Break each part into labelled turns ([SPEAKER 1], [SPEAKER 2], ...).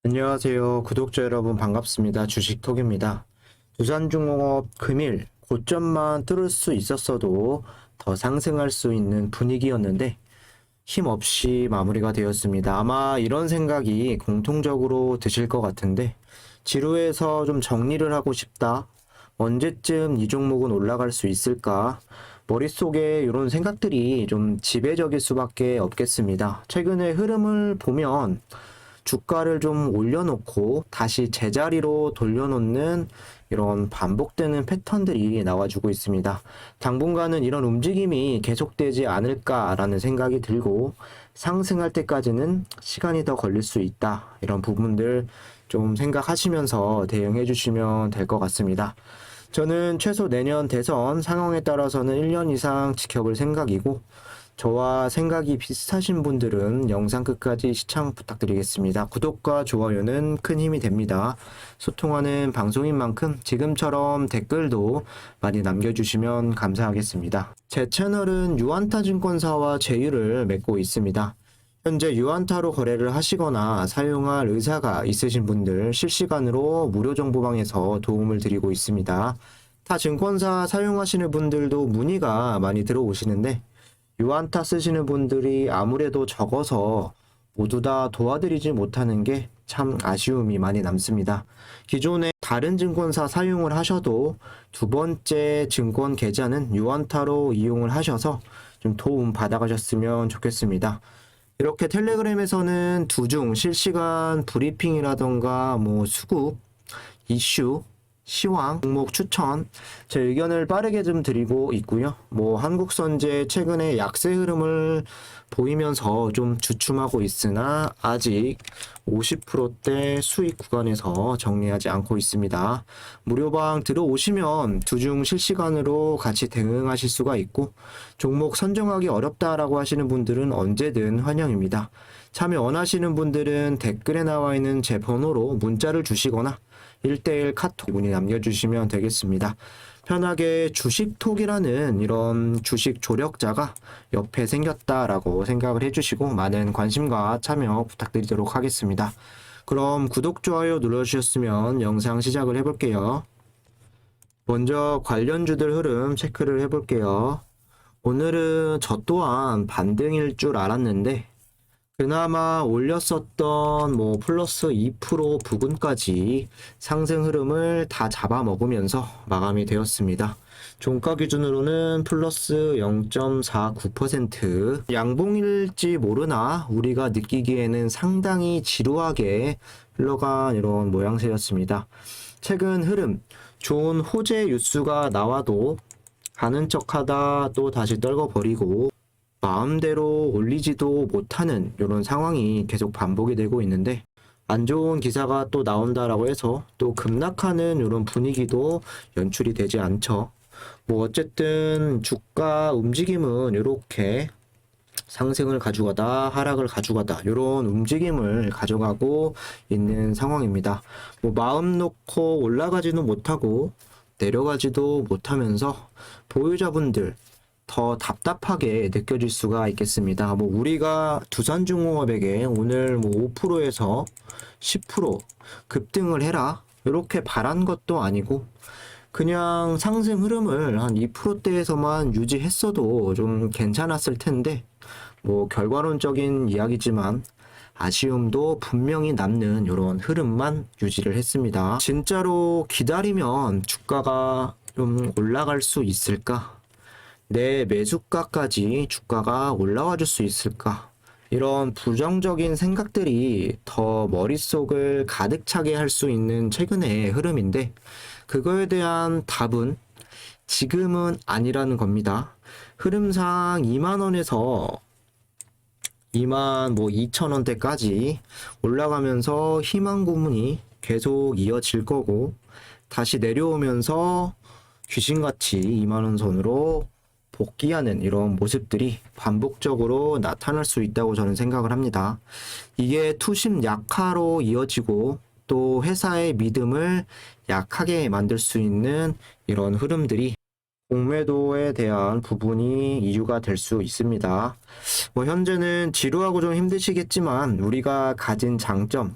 [SPEAKER 1] 안녕하세요. 구독자 여러분 반갑습니다. 주식톡입니다. 두산중공업 금일 고점만 뚫을 수 있었어도 더 상승할 수 있는 분위기였는데 힘없이 마무리가 되었습니다. 아마 이런 생각이 공통적으로 드실 것 같은데 지루해서 좀 정리를 하고 싶다. 언제쯤 이 종목은 올라갈 수 있을까? 머릿속에 이런 생각들이 좀 지배적일 수밖에 없겠습니다. 최근의 흐름을 보면 주가를 좀 올려놓고 다시 제자리로 돌려놓는 이런 반복되는 패턴들이 나와주고 있습니다. 당분간은 이런 움직임이 계속되지 않을까라는 생각이 들고 상승할 때까지는 시간이 더 걸릴 수 있다. 이런 부분들 좀 생각하시면서 대응해 주시면 될 것 같습니다. 저는 최소 내년 대선 상황에 따라서는 1년 이상 지켜볼 생각이고 저와 생각이 비슷하신 분들은 영상 끝까지 시청 부탁드리겠습니다. 구독과 좋아요는 큰 힘이 됩니다. 소통하는 방송인 만큼 지금처럼 댓글도 많이 남겨주시면 감사하겠습니다. 제 채널은 유안타증권사와 제휴를 맺고 있습니다. 현재 유안타로 거래를 하시거나 사용할 의사가 있으신 분들 실시간으로 무료 정보방에서 도움을 드리고 있습니다. 타 증권사 사용하시는 분들도 문의가 많이 들어오시는데 유안타 쓰시는 분들이 아무래도 적어서 모두 다 도와드리지 못하는 게 참 아쉬움이 많이 남습니다. 기존에 다른 증권사 사용을 하셔도 두 번째 증권 계좌는 유안타로 이용을 하셔서 좀 도움 받아가셨으면 좋겠습니다. 이렇게 텔레그램에서는 두중 실시간 브리핑이라던가 수급, 이슈, 시황, 종목 추천, 제 의견을 빠르게 좀 드리고 있고요. 한국선제 최근에 약세 흐름을 보이면서 좀 주춤하고 있으나 아직 50%대 수익 구간에서 정리하지 않고 있습니다. 무료방 들어오시면 두중 실시간으로 같이 대응하실 수가 있고 종목 선정하기 어렵다라고 하시는 분들은 언제든 환영입니다. 참여 원하시는 분들은 댓글에 나와 있는 제 번호로 문자를 주시거나 1대1 카톡 문의 남겨주시면 되겠습니다. 편하게 주식톡이라는 이런 주식 조력자가 옆에 생겼다라고 생각을 해주시고 많은 관심과 참여 부탁드리도록 하겠습니다. 그럼 구독, 좋아요 눌러주셨으면 영상 시작을 해볼게요. 먼저 관련주들 흐름 체크를 해볼게요. 오늘은 저 또한 반등일 줄 알았는데 그나마 올렸었던 플러스 2% 부근까지 상승 흐름을 다 잡아먹으면서 마감이 되었습니다. 종가 기준으로는 플러스 0.49%. 양봉일지 모르나 우리가 느끼기에는 상당히 지루하게 흘러간 이런 모양새였습니다. 최근 흐름, 좋은 호재 뉴스가 나와도 가는 척하다 또 다시 떨궈버리고 마음대로 올리지도 못하는 이런 상황이 계속 반복이 되고 있는데 안 좋은 기사가 또 나온다라고 해서 또 급락하는 이런 분위기도 연출이 되지 않죠. 어쨌든 주가 움직임은 이렇게 상승을 가져가다 하락을 가져가다 이런 움직임을 가져가고 있는 상황입니다. 마음 놓고 올라가지도 못하고 내려가지도 못하면서 보유자분들 더 답답하게 느껴질 수가 있겠습니다. 우리가 두산중공업에게 오늘 5%에서 10% 급등을 해라 이렇게 바란 것도 아니고 그냥 상승 흐름을 한 2%대에서만 유지했어도 좀 괜찮았을 텐데 결과론적인 이야기지만 아쉬움도 분명히 남는 이런 흐름만 유지를 했습니다. 진짜로 기다리면 주가가 좀 올라갈 수 있을까? 내 매수가까지 주가가 올라와 줄 수 있을까? 이런 부정적인 생각들이 더 머릿속을 가득 차게 할 수 있는 최근의 흐름인데 그거에 대한 답은 지금은 아니라는 겁니다. 흐름상 2만원에서 2만 2천원대까지 올라가면서 희망 고문이 계속 이어질 거고 다시 내려오면서 귀신같이 2만원 선으로 복귀하는 이런 모습들이 반복적으로 나타날 수 있다고 저는 생각을 합니다. 이게 투심 약화로 이어지고 또 회사의 믿음을 약하게 만들 수 있는 이런 흐름들이 공매도에 대한 부분이 이유가 될 수 있습니다. 현재는 지루하고 좀 힘드시겠지만 우리가 가진 장점,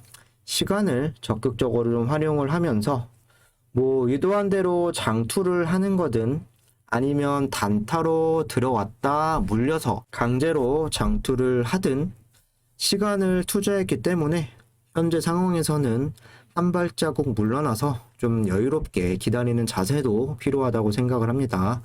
[SPEAKER 1] 시간을 적극적으로 좀 활용을 하면서 뭐 의도한 대로 장투를 하는 거든 아니면 단타로 들어왔다 물려서 강제로 장투를 하든 시간을 투자했기 때문에 현재 상황에서는 한 발자국 물러나서 좀 여유롭게 기다리는 자세도 필요하다고 생각을 합니다.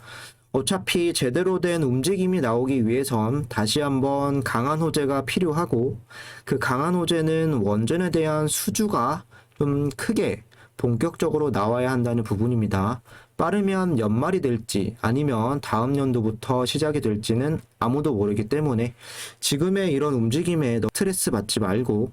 [SPEAKER 1] 어차피 제대로 된 움직임이 나오기 위해선 다시 한번 강한 호재가 필요하고 그 강한 호재는 원전에 대한 수주가 좀 크게 본격적으로 나와야 한다는 부분입니다. 빠르면 연말이 될지 아니면 다음 연도부터 시작이 될지는 아무도 모르기 때문에 지금의 이런 움직임에 너무 스트레스 받지 말고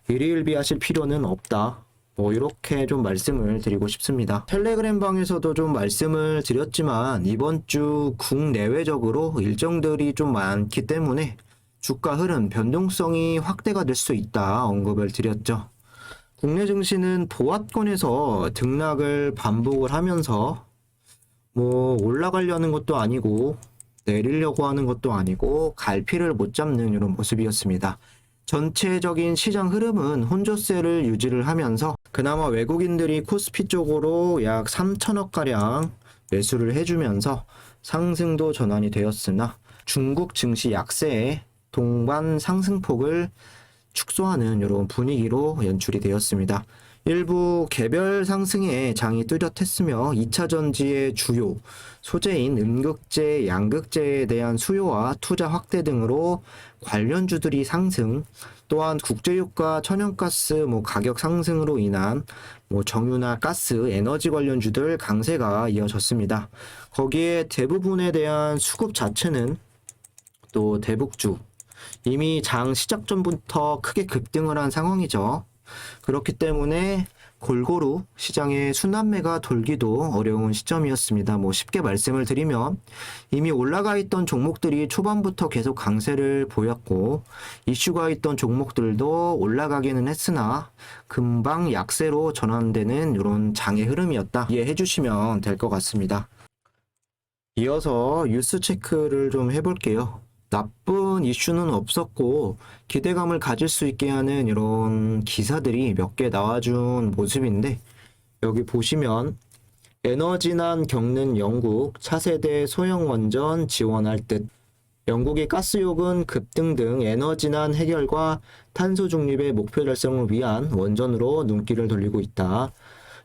[SPEAKER 1] 일희일비하실 필요는 없다. 뭐 이렇게 좀 말씀을 드리고 싶습니다. 텔레그램 방에서도 좀 말씀을 드렸지만 이번 주 국내외적으로 일정들이 좀 많기 때문에 주가 흐름 변동성이 확대가 될 수 있다 언급을 드렸죠. 국내 증시는 보합권에서 등락을 반복을 하면서 뭐 올라가려는 것도 아니고 내리려고 하는 것도 아니고 갈피를 못 잡는 이런 모습이었습니다. 전체적인 시장 흐름은 혼조세를 유지를 하면서 그나마 외국인들이 코스피 쪽으로 약 3천억가량 매수를 해주면서 상승도 전환이 되었으나 중국 증시 약세에 동반 상승폭을 축소하는 이런 분위기로 연출이 되었습니다. 일부 개별 상승에 장이 뚜렷했으며 2차 전지의 주요 소재인 음극재, 양극재에 대한 수요와 투자 확대 등으로 관련주들이 상승, 또한 국제유가, 천연가스 가격 상승으로 인한 정유나 가스, 에너지 관련주들 강세가 이어졌습니다. 거기에 대부분에 대한 수급 자체는 또 대북주, 이미 장 시작 전부터 크게 급등을 한 상황이죠. 그렇기 때문에 골고루 시장에 순환매가 돌기도 어려운 시점이었습니다. 쉽게 말씀을 드리면 이미 올라가 있던 종목들이 초반부터 계속 강세를 보였고 이슈가 있던 종목들도 올라가기는 했으나 금방 약세로 전환되는 이런 장의 흐름이었다. 이해해 주시면 될 것 같습니다. 이어서 뉴스 체크를 좀 해볼게요. 나쁜 이슈는 없었고 기대감을 가질 수 있게 하는 이런 기사들이 몇 개 나와준 모습인데 여기 보시면 에너지난 겪는 영국 차세대 소형 원전 지원할 듯, 영국의 가스요금 급등 등 에너지난 해결과 탄소 중립의 목표 달성을 위한 원전으로 눈길을 돌리고 있다.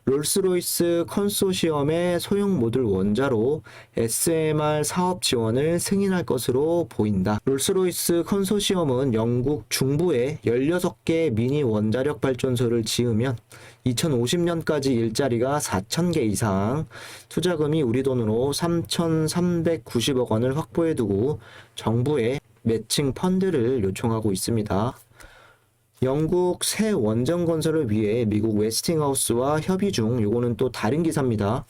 [SPEAKER 1] 롤스로이스 컨소시엄의 소형 모듈 원자로 SMR 사업 지원을 승인할 것으로 보인다. 롤스로이스 컨소시엄은 영국 중부에 16개 미니 원자력 발전소를 지으면 2050년까지 일자리가 4,000개 이상, 투자금이 우리 돈으로 3,390억 원을 확보해 두고 정부에 매칭 펀드를 요청하고 있습니다. 영국 새 원전 건설을 위해 미국 웨스팅하우스와 협의 중. 요거는 또 다른 기사입니다.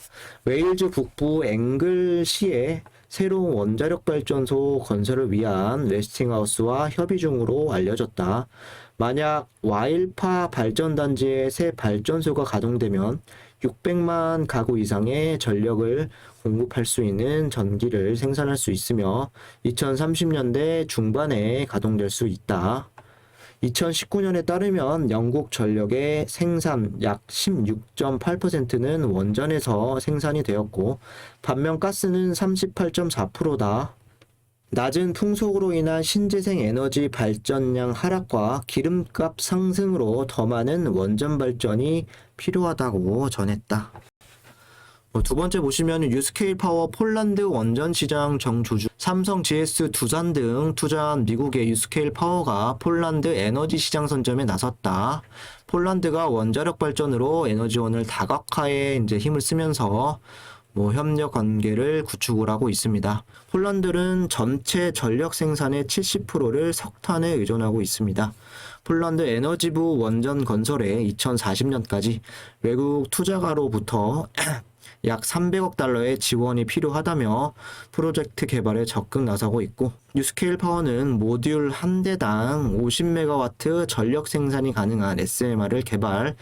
[SPEAKER 1] 웨일즈 북부 앵글시에 새로운 원자력 발전소 건설을 위한 웨스팅하우스와 협의 중으로 알려졌다. 만약 와일파 발전단지의 새 발전소가 가동되면 600만 가구 이상의 전력을 공급할 수 있는 전기를 생산할 수 있으며 2030년대 중반에 가동될 수 있다. 2019년에 따르면 영국 전력의 생산 약 16.8%는 원전에서 생산이 되었고 반면 가스는 38.4%다. 낮은 풍속으로 인한 신재생 에너지 발전량 하락과 기름값 상승으로 더 많은 원전 발전이 필요하다고 전했다. 두 번째 보시면 유스케일 파워 폴란드 원전 시장 정조주, 삼성, GS, 두산 등 투자한 미국의 유스케일 파워가 폴란드 에너지 시장 선점에 나섰다. 폴란드가 원자력 발전으로 에너지원을 다각화에 힘을 쓰면서 협력 관계를 구축을 하고 있습니다. 폴란드는 전체 전력 생산의 70%를 석탄에 의존하고 있습니다. 폴란드 에너지부 원전 건설에 2040년까지 외국 투자가로부터 약 300억 달러의 지원이 필요하다며 프로젝트 개발에 적극 나서고 있고, 뉴스케일 파워는 모듈 한 대당 50메가와트 전력 생산이 가능한 SMR을 개발,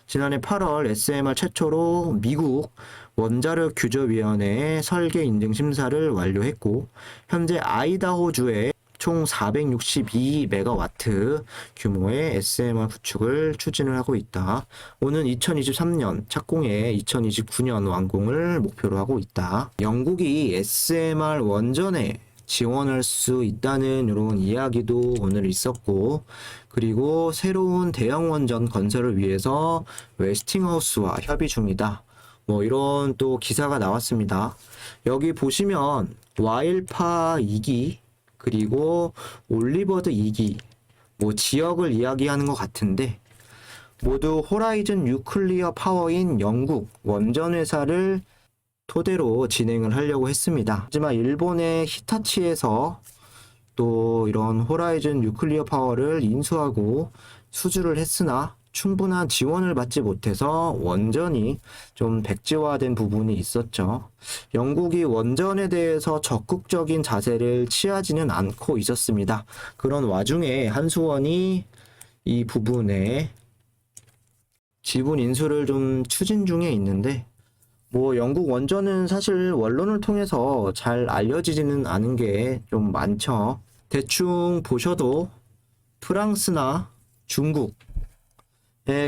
[SPEAKER 1] 지난해 8월 SMR 최초로 미국 원자력 규제위원회의 설계 인증 심사를 완료했고 현재 아이다호주의 총 462메가와트 규모의 SMR 구축을 추진을 하고 있다. 오는 2023년 착공에 2029년 완공을 목표로 하고 있다. 영국이 SMR 원전에 지원할 수 있다는 이런 이야기도 오늘 있었고, 그리고 새로운 대형 원전 건설을 위해서 웨스팅하우스와 협의 중이다. 뭐 이런 또 기사가 나왔습니다. 여기 보시면 와일파 2기 그리고 올리버드 2기 뭐 지역을 이야기하는 것 같은데, 모두 호라이즌 뉴클리어 파워인 영국 원전 회사를 토대로 진행을 하려고 했습니다. 하지만 일본의 히타치에서 또 이런 호라이즌 뉴클리어 파워를 인수하고 수주를 했으나 충분한 지원을 받지 못해서 원전이 좀 백지화된 부분이 있었죠. 영국이 원전에 대해서 적극적인 자세를 취하지는 않고 있었습니다. 그런 와중에 한수원이 이 부분에 지분 인수를 좀 추진 중에 있는데, 뭐 영국 원전은 사실 원론을 통해서 잘 알려지지는 않은 게 좀 많죠. 대충 보셔도 프랑스나 중국의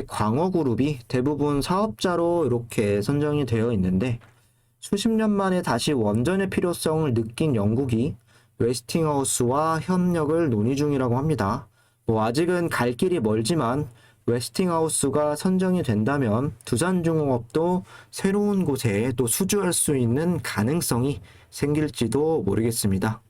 [SPEAKER 1] 광어그룹이 대부분 사업자로 이렇게 선정이 되어 있는데, 수십 년 만에 다시 원전의 필요성을 느낀 영국이 웨스팅하우스와 협력을 논의 중이라고 합니다. 뭐 아직은 갈 길이 멀지만 웨스팅하우스가 선정이 된다면 두산중공업도 새로운 곳에 또 수주할 수 있는 가능성이 생길지도 모르겠습니다.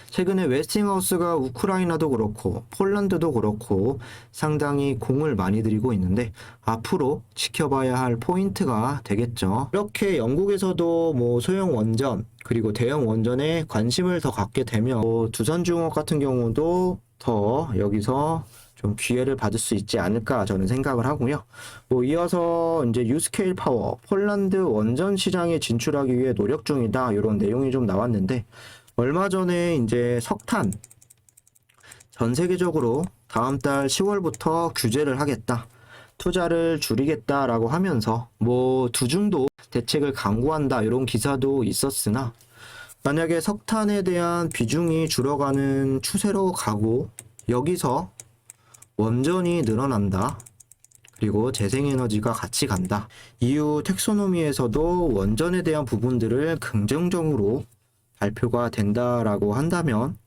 [SPEAKER 1] 최근에 웨스팅하우스가 우크라이나도 그렇고 폴란드도 그렇고 상당히 공을 많이 들이고 있는데, 앞으로 지켜봐야 할 포인트가 되겠죠. 이렇게 영국에서도 뭐 소형 원전 그리고 대형 원전에 관심을 더 갖게 되면 두산중공업 같은 경우도 더 여기서 좀 기회를 받을 수 있지 않을까 저는 생각을 하고요. 뭐 이어서 이제 유스케일 파워 폴란드 원전 시장에 진출하기 위해 노력 중이다, 이런 내용이 좀 나왔는데, 얼마 전에 이제 석탄 전 세계적으로 다음 달 10월부터 규제를 하겠다, 투자를 줄이겠다라고 하면서 뭐 두중도 대책을 강구한다, 이런 기사도 있었으나, 만약에 석탄에 대한 비중이 줄어가는 추세로 가고 여기서 원전이 늘어난다, 그리고 재생에너지가 같이 간다, EU 텍소노미에서도 원전에 대한 부분들을 긍정적으로 발표가 된다라고 한다면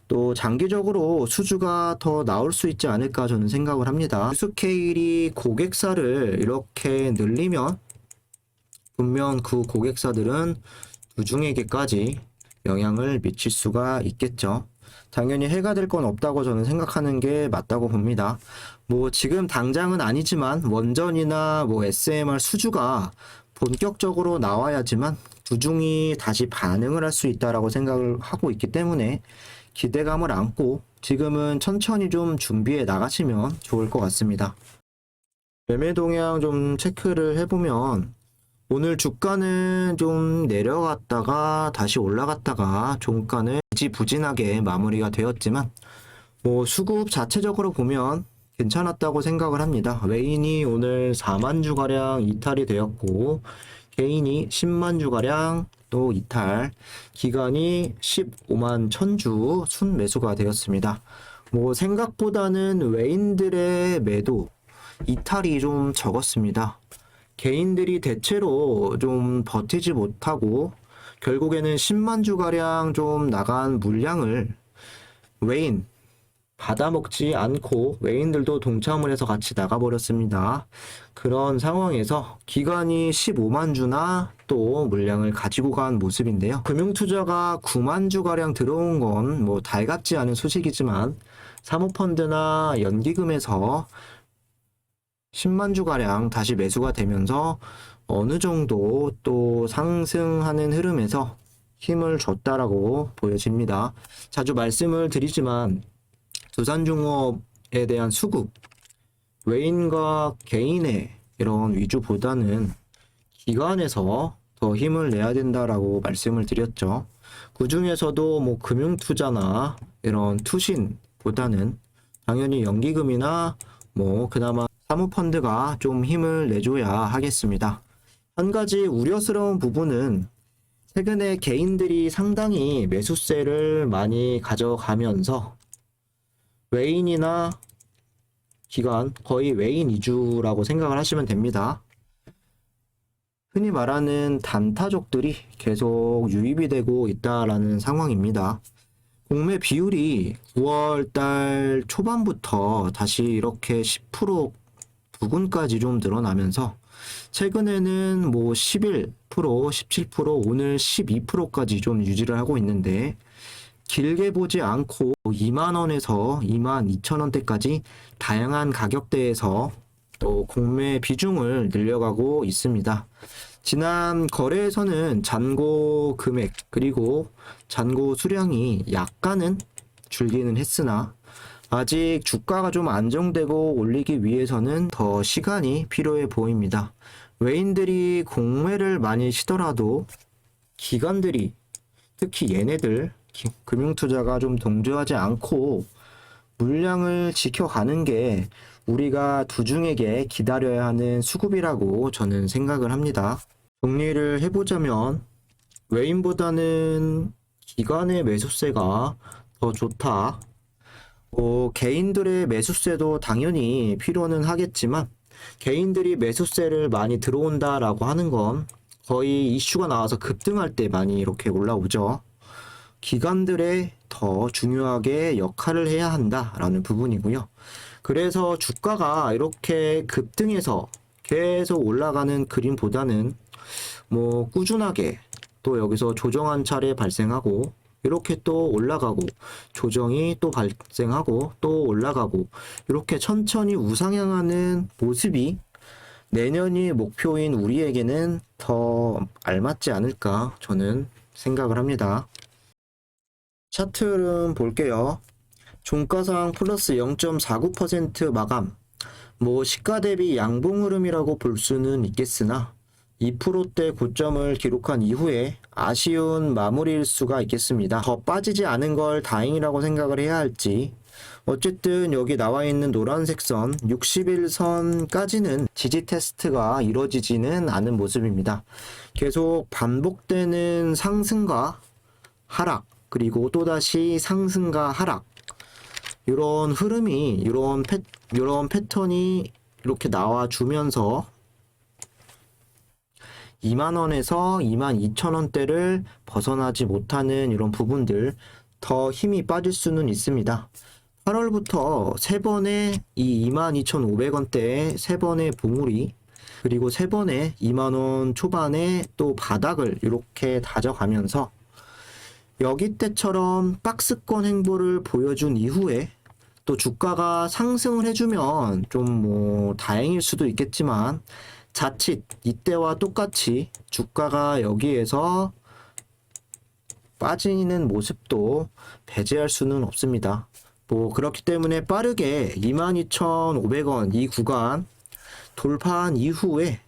[SPEAKER 1] 또 장기적으로 수주가 더 나올 수 있지 않을까 저는 생각을 합니다. 유스케일이 고객사를 이렇게 늘리면 분명 그 고객사들은 두중에게까지 영향을 미칠 수가 있겠죠. 당연히 해가 될 건 없다고 저는 생각하는 게 맞다고 봅니다. 뭐 지금 당장은 아니지만 원전이나 뭐 SMR 수주가 본격적으로 나와야지만 두중이 다시 반응을 할 수 있다라고 생각을 하고 있기 때문에 기대감을 안고 지금은 천천히 좀 준비해 나가시면 좋을 것 같습니다. 매매 동향 좀 체크를 해보면 오늘 주가는 좀 내려갔다가 다시 올라갔다가 종가는 지지부진하게 마무리가 되었지만, 뭐 수급 자체적으로 보면 괜찮았다고 생각을 합니다. 외인이 오늘 4만 주가량 이탈이 되었고, 개인이 10만 주가량 또 이탈, 기간이 15만 1000주 순매수가 되었습니다. 뭐 생각보다는 외인들의 매도 이탈이 좀 적었습니다. 개인들이 대체로 좀 버티지 못하고 결국에는 10만 주가량 좀 나간 물량을 외인 받아먹지 않고 외인들도 동참을 해서 같이 나가버렸습니다. 그런 상황에서 기관이 15만 주나 또 물량을 가지고 간 모습인데요. 금융투자가 9만 주가량 들어온 건 뭐 달갑지 않은 소식이지만 사모펀드나 연기금에서 10만 주가량 다시 매수가 되면서 어느 정도 또 상승하는 흐름에서 힘을 줬다라고 보여집니다. 자주 말씀을 드리지만 두산중공업에 대한 수급, 외인과 개인의 이런 위주보다는 기관에서 더 힘을 내야 된다라고 말씀을 드렸죠. 그 중에서도 뭐 금융투자나 이런 투신보다는 당연히 연기금이나 뭐 그나마 사모펀드가 좀 힘을 내줘야 하겠습니다. 한 가지 우려스러운 부분은 최근에 개인들이 상당히 매수세를 많이 가져가면서 외인이나 기관, 거의 외인 위주라고 생각을 하시면 됩니다. 흔히 말하는 단타족들이 계속 유입이 되고 있다라는 상황입니다. 공매 비율이 9월달 초반부터 다시 이렇게 10% 부근까지 좀 늘어나면서 최근에는 뭐 11%, 17%, 오늘 12%까지 좀 유지를 하고 있는데 길게 보지 않고 2만원에서 22,000원대까지 다양한 가격대에서 또 공매 비중을 늘려가고 있습니다. 지난 거래에서는 잔고 금액 그리고 잔고 수량이 약간은 줄기는 했으나 아직 주가가 좀 안정되고 올리기 위해서는 더 시간이 필요해 보입니다. 외인들이 공매를 많이 시더라도 기관들이 특히 얘네들 금융투자가 좀 동조하지 않고 물량을 지켜가는 게 우리가 두중에게 기다려야 하는 수급이라고 저는 생각을 합니다. 정리를 해보자면 외인보다는 기관의 매수세가 더 좋다. 개인들의 매수세도 당연히 필요는 하겠지만 개인들이 매수세를 많이 들어온다라고 하는 건 거의 이슈가 나와서 급등할 때 많이 이렇게 올라오죠. 기관들의 더 중요하게 역할을 해야 한다라는 부분이고요. 그래서 주가가 이렇게 급등해서 계속 올라가는 그림보다는 뭐 꾸준하게 또 여기서 조정한 차례 발생하고 이렇게 또 올라가고 조정이 또 발생하고 또 올라가고 이렇게 천천히 우상향하는 모습이 내년이 목표인 우리에게는 더 알맞지 않을까 저는 생각을 합니다. 차트 흐름 볼게요. 종가상 플러스 0.49% 마감. 뭐 시가 대비 양봉 흐름이라고 볼 수는 있겠으나 2%대 고점을 기록한 이후에 아쉬운 마무리일 수가 있겠습니다. 더 빠지지 않은 걸 다행이라고 생각을 해야 할지. 어쨌든 여기 나와 있는 노란색 선 60일선까지는 지지 테스트가 이루어지지는 않은 모습입니다. 계속 반복되는 상승과 하락 그리고 또다시 상승과 하락 이런 흐름이 이런 패턴이 이렇게 나와주면서 2만원에서 22,000원대를 벗어나지 못하는 이런 부분들 더 힘이 빠질 수는 있습니다. 8월부터 3번의 이 22,500원대의 3번의 봉우리 그리고 3번의 2만원 초반에 또 바닥을 이렇게 다져가면서 여기 때처럼 박스권 행보를 보여준 이후에 또 주가가 상승을 해주면 좀 뭐 다행일 수도 있겠지만 자칫 이때와 똑같이 주가가 여기에서 빠지는 모습도 배제할 수는 없습니다. 뭐 그렇기 때문에 빠르게 22,500원 이 구간 돌파한 이후에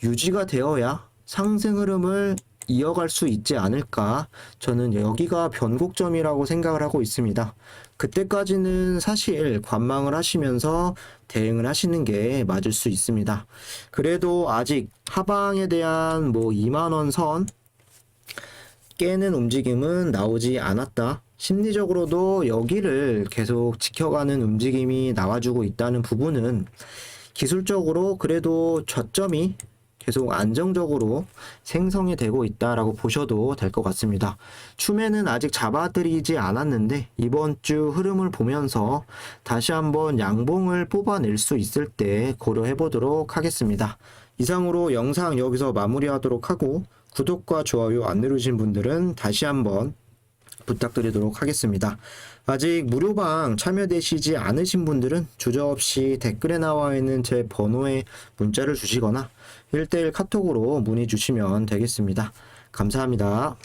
[SPEAKER 1] 유지가 되어야 상승 흐름을 이어갈 수 있지 않을까. 저는 여기가 변곡점이라고 생각을 하고 있습니다. 그때까지는 사실 관망을 하시면서 대응을 하시는 게 맞을 수 있습니다. 그래도 아직 하방에 대한 뭐 2만원 선 깨는 움직임은 나오지 않았다. 심리적으로도 여기를 계속 지켜가는 움직임이 나와주고 있다는 부분은 기술적으로 그래도 저점이 계속 안정적으로 생성이 되고 있다라고 보셔도 될 것 같습니다. 추매는 아직 잡아들이지 않았는데 이번 주 흐름을 보면서 다시 한번 양봉을 뽑아낼 수 있을 때 고려해 보도록 하겠습니다. 이상으로 영상 여기서 마무리하도록 하고 구독과 좋아요 안 누르신 분들은 다시 한번 부탁드리도록 하겠습니다. 아직 무료방 참여되시지 않으신 분들은 주저없이 댓글에 나와 있는 제 번호에 문자를 주시거나 1:1 카톡으로 문의 주시면 되겠습니다. 감사합니다.